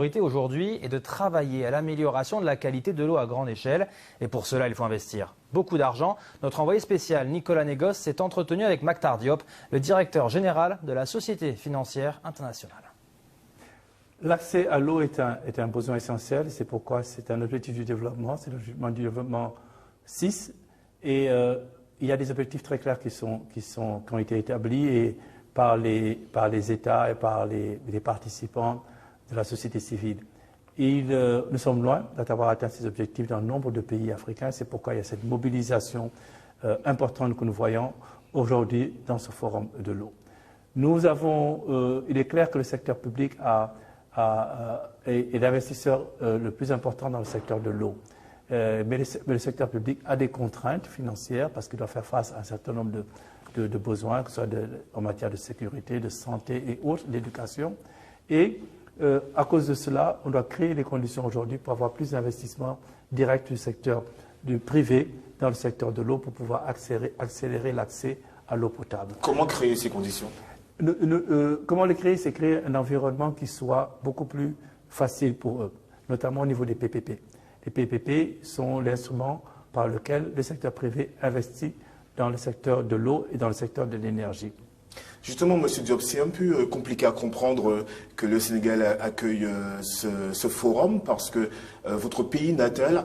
priorité aujourd'hui est de travailler à l'amélioration de la qualité de l'eau à grande échelle. Et pour cela, il faut investir beaucoup d'argent. Notre envoyé spécial Nicolas Négos s'est entretenu avec Maktar Diop, le directeur général de la Société financière internationale. L'accès à l'eau est un besoin essentiel, c'est pourquoi c'est un objectif du développement, c'est l'objectif du développement 6. Et il y a des objectifs très clairs qui ont été établis et par les États et par les participants de la société civile. Nous sommes loin d'avoir atteint ces objectifs dans nombre de pays africains, c'est pourquoi il y a cette mobilisation importante que nous voyons aujourd'hui dans ce forum de l'eau. Il est clair que le secteur public est l'investisseur le plus important dans le secteur de l'eau. Mais le secteur public a des contraintes financières parce qu'il doit faire face à un certain nombre de besoins, que ce soit en matière de sécurité, de santé et autres, d'éducation. Et à cause de cela, on doit créer les conditions aujourd'hui pour avoir plus d'investissements directs du secteur du privé dans le secteur de l'eau pour pouvoir accélérer l'accès à l'eau potable. Comment créer ces conditions ? Comment les créer? C'est créer un environnement qui soit beaucoup plus facile pour eux, notamment au niveau des PPP. Les PPP sont l'instrument par lequel le secteur privé investit dans le secteur de l'eau et dans le secteur de l'énergie. Justement, M. Diop, c'est un peu compliqué à comprendre que le Sénégal accueille ce forum parce que votre pays natal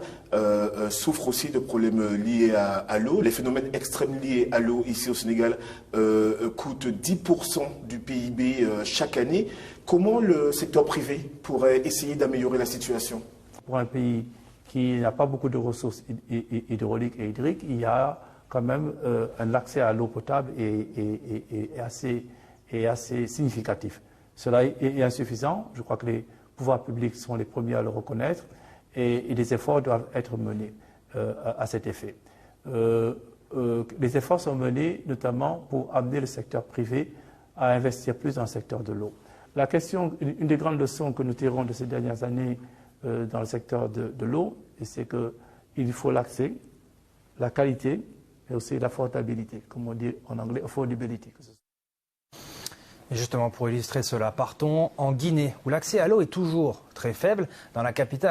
souffre aussi de problèmes liés à l'eau. Les phénomènes extrêmes liés à l'eau ici au Sénégal coûtent 10% du PIB chaque année. Comment le secteur privé pourrait essayer d'améliorer la situation? Pour un pays qui n'a pas beaucoup de ressources hydrauliques et hydriques, il y a quand même un accès à l'eau potable est assez significatif. Cela est insuffisant. Je crois que les pouvoirs publics sont les premiers à le reconnaître et des efforts doivent être menés à cet effet. Les efforts sont menés notamment pour amener le secteur privé à investir plus dans le secteur de l'eau. Une des grandes leçons que nous tirons de ces dernières années dans le secteur de l'eau, c'est qu'il faut l'accès, la qualité, mais aussi l'affordabilité, comme on dit en anglais, affordability. Et justement, pour illustrer cela, partons en Guinée, où l'accès à l'eau est toujours très faible. Dans la capitale